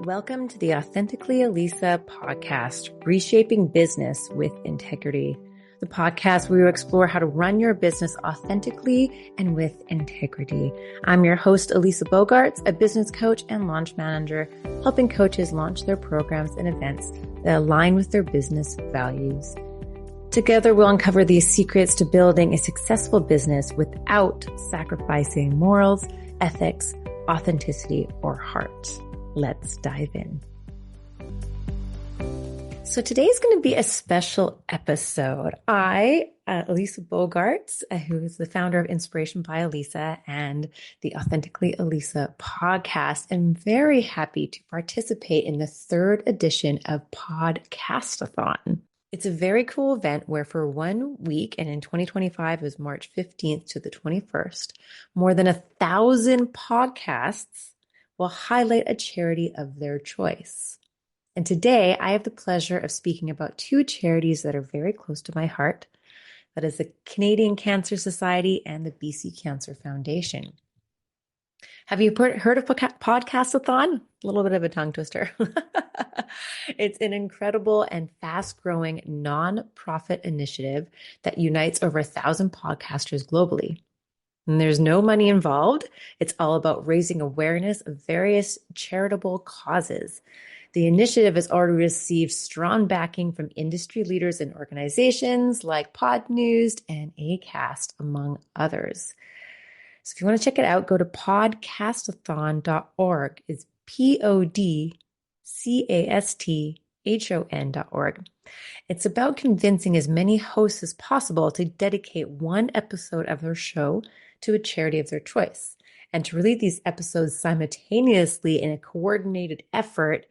Welcome to the Authentically Elisa podcast, Reshaping Business with Integrity, the podcast where we explore how to run your business authentically and with integrity. I'm your host, Elisa Bogarts, a business coach and launch manager, helping coaches launch their programs and events that align with their business values. Together, we'll uncover the secrets to building a successful business without sacrificing morals, ethics, authenticity, or heart. Let's dive in. So today's going to be a special episode. Elisa Bogarts, who is the founder of Inspiration by Elisa and the Authentically Elisa podcast, am very happy to participate in the third edition of Podcasthon. It's a very cool event where for 1 week, and in 2025 it was March 15th to the 21st, more than 1,000 podcasts will highlight a charity of their choice. And today I have the pleasure of speaking about two charities that are very close to my heart. That is the Canadian Cancer Society and the BC Cancer Foundation. Have you heard of Podcastathon? A little bit of a tongue twister. It's an incredible and fast-growing non-profit initiative that unites over 1,000 podcasters globally. And there's no money involved. It's all about raising awareness of various charitable causes. The initiative has already received strong backing from industry leaders and organizations like Podnews and Acast, among others. So if you want to check it out, go to podcasthon.org. It's podcasthon.org. It's about convincing as many hosts as possible to dedicate one episode of their show to a charity of their choice, and to release these episodes simultaneously in a coordinated effort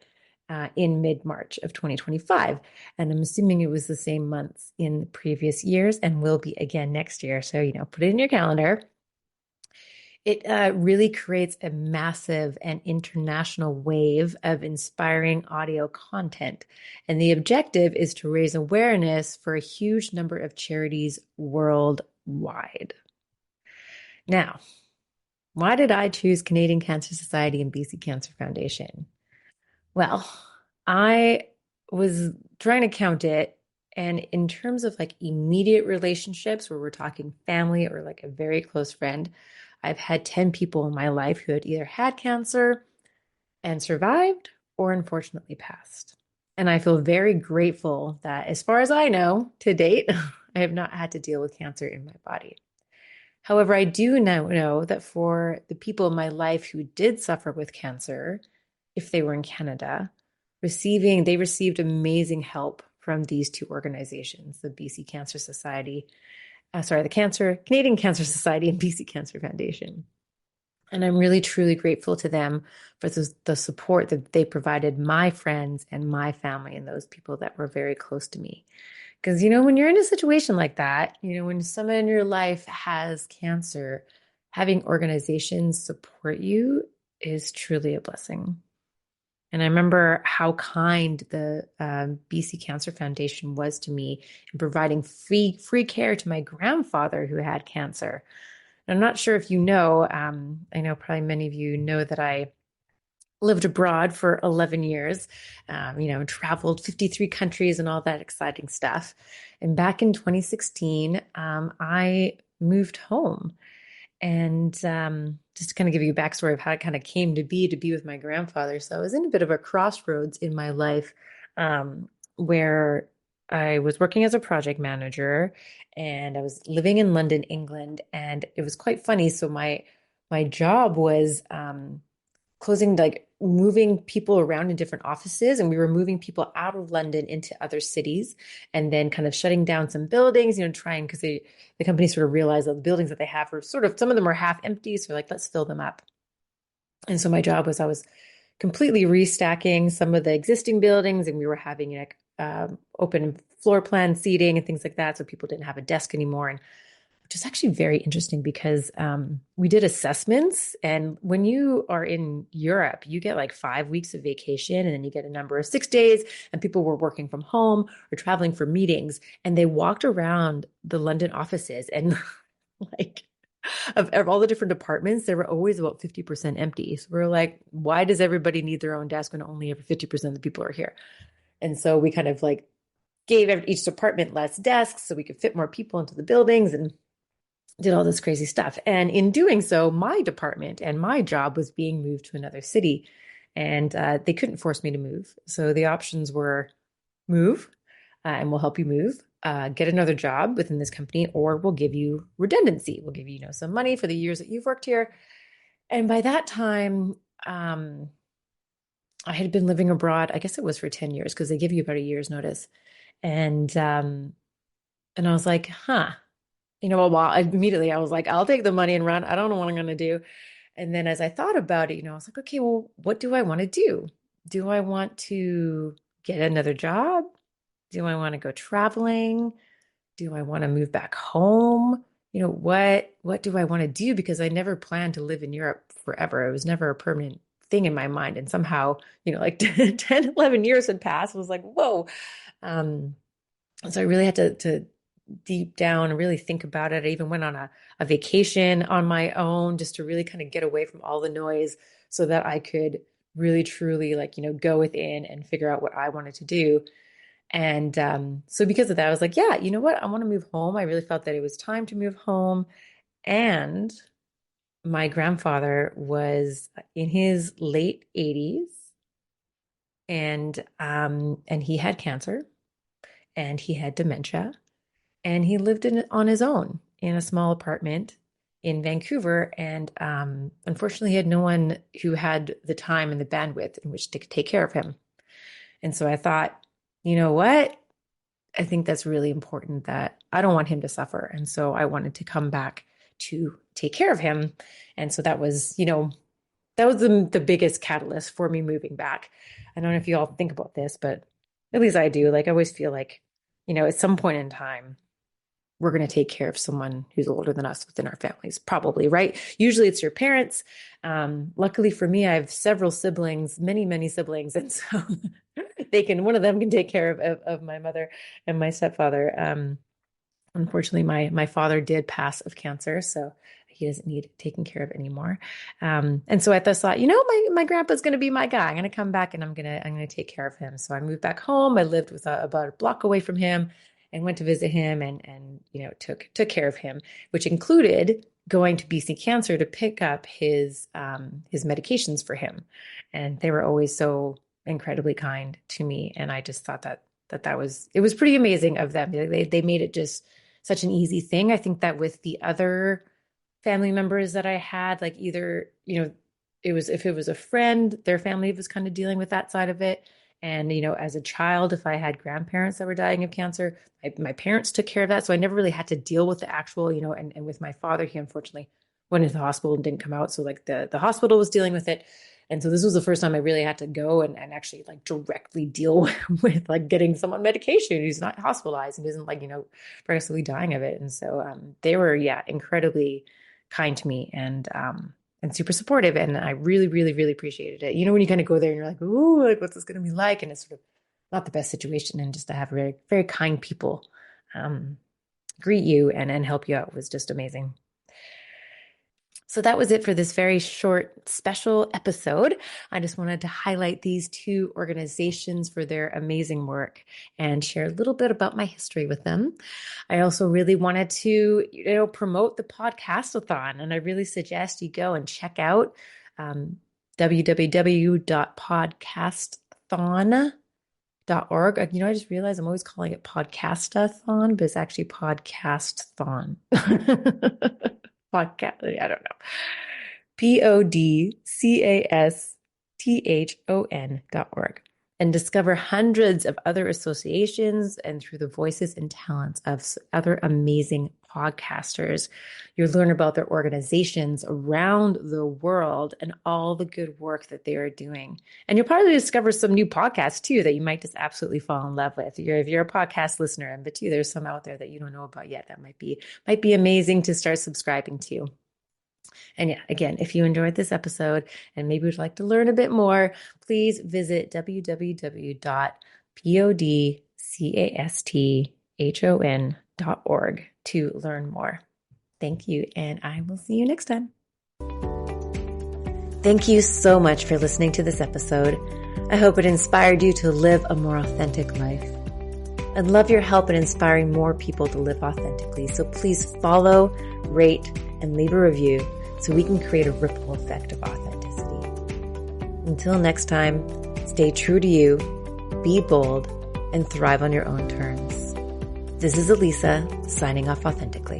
in mid-March of 2025. And I'm assuming it was the same months in the previous years and will be again next year. So, put it in your calendar. It really creates a massive and international wave of inspiring audio content. And the objective is to raise awareness for a huge number of charities worldwide. Now, why did I choose Canadian Cancer Society and BC Cancer Foundation? Well, I was trying to count it, and in terms of like immediate relationships where we're talking family or like a very close friend, I've had 10 people in my life who had either had cancer and survived or unfortunately passed. And I feel very grateful that, as far as I know to date, I have not had to deal with cancer in my body. However, I do now know that for the people in my life who did suffer with cancer, if they were in Canada, they received amazing help from these two organizations, the BC Cancer Society, Canadian Cancer Society and BC Cancer Foundation. And I'm really, truly grateful to them for the support that they provided my friends and my family and those people that were very close to me. Because, when you're in a situation like that, when someone in your life has cancer, having organizations support you is truly a blessing. And I remember how kind the BC Cancer Foundation was to me in providing free care to my grandfather who had cancer. And I'm not sure if I know probably many of you know that I lived abroad for 11 years, traveled 53 countries and all that exciting stuff. And back in 2016, I moved home. And just to kind of give you a backstory of how it kind of came to be with my grandfather. So I was in a bit of a crossroads in my life where I was working as a project manager and I was living in London, England. And it was quite funny. So my job was moving people around in different offices, and we were moving people out of London into other cities and then kind of shutting down some buildings, trying, because the company sort of realized that the buildings that they have are some of them are half empty. So let's fill them up. And so my job was, I was completely restacking some of the existing buildings, and we were having open floor plan seating and things like that. So people didn't have a desk anymore. And which is actually very interesting because we did assessments. And when you are in Europe, you get like 5 weeks of vacation, and then you get a number of 6 days, and people were working from home or traveling for meetings. And they walked around the London offices and of all the different departments, there were always about 50% empty. So we're like, why does everybody need their own desk when only ever 50% of the people are here? And so we kind of like gave each department less desks so we could fit more people into the buildings and did all this crazy stuff. And in doing so, my department and my job was being moved to another city. And they couldn't force me to move. So the options were move, and we'll help you move, get another job within this company, or we'll give you redundancy. We'll give you, some money for the years that you've worked here. And by that time, I had been living abroad. I guess it was for 10 years because they give you about a year's notice. And I was like, huh. Immediately I was like, I'll take the money and run. I don't know what I'm going to do. And then as I thought about it, I was like, okay, well, what do I want to do? Do I want to get another job? Do I want to go traveling? Do I want to move back home? What do I want to do? Because I never planned to live in Europe forever. It was never a permanent thing in my mind. And somehow, like 10, 11 years had passed. I was like, whoa. So I really had to deep down and really think about it. I even went on a vacation on my own just to really kind of get away from all the noise so that I could really truly go within and figure out what I wanted to do. And so because of that, I was like, yeah, you know what? I want to move home. I really felt that it was time to move home. And my grandfather was in his late 80s and he had cancer and he had dementia. And he lived on his own in a small apartment in Vancouver. And unfortunately, he had no one who had the time and the bandwidth in which to take care of him. And so I thought, you know what? I think that's really important that I don't want him to suffer. And so I wanted to come back to take care of him. And so that was the biggest catalyst for me moving back. I don't know if you all think about this, but at least I do. Like, I always feel like, at some point in time, we're going to take care of someone who's older than us within our families, probably, right? Usually it's your parents. Luckily for me, I have several siblings, many, many siblings. And so one of them can take care of my mother and my stepfather. Unfortunately, my father did pass of cancer, so he doesn't need taken care of anymore. And so I just thought, my grandpa's going to be my guy. I'm going to come back and I'm going to take care of him. So I moved back home. I lived about a block away from him and went to visit him and took care of him, which included going to BC Cancer to pick up his medications for him. And they were always so incredibly kind to me. And I just thought it was pretty amazing of them. They made it just such an easy thing. I think that with the other family members that I had, like either, if it was a friend, their family was kind of dealing with that side of it. And, as a child, if I had grandparents that were dying of cancer, my parents took care of that. So I never really had to deal with the actual, and with my father, he unfortunately went into the hospital and didn't come out. So like the hospital was dealing with it. And so this was the first time I really had to go and actually like directly deal with like getting someone medication who's not hospitalized and isn't progressively dying of it. And so they were, incredibly kind to me and super supportive. And I really, really, really appreciated it. When you kind of go there and you're like, ooh, like what's this going to be like? And it's sort of not the best situation. And just to have very, very kind people greet you and help you out was just amazing. So that was it for this very short special episode. I just wanted to highlight these two organizations for their amazing work and share a little bit about my history with them. I also really wanted to, promote the Podcastathon, and I really suggest you go and check out www.podcasthon.org. I just realized I'm always calling it Podcastathon, but it's actually Podcasthon. Podcast, I don't know. Podcasthon.org, and discover hundreds of other associations and through the voices and talents of other amazing podcasters. You'll learn about their organizations around the world and all the good work that they are doing. And you'll probably discover some new podcasts too that you might just absolutely fall in love with. If you're a podcast listener, and but too, there's some out there that you don't know about yet that might be amazing to start subscribing to. And yeah, again, if you enjoyed this episode and maybe would like to learn a bit more, please visit www.podcasthon.org to learn more. Thank you, and I will see you next time. Thank you so much for listening to this episode. I hope it inspired you to live a more authentic life. I'd love your help in inspiring more people to live authentically, so please follow, rate, and leave a review so we can create a ripple effect of authenticity. Until next time, stay true to you, be bold, and thrive on your own terms. This is Elisa, signing off authentically.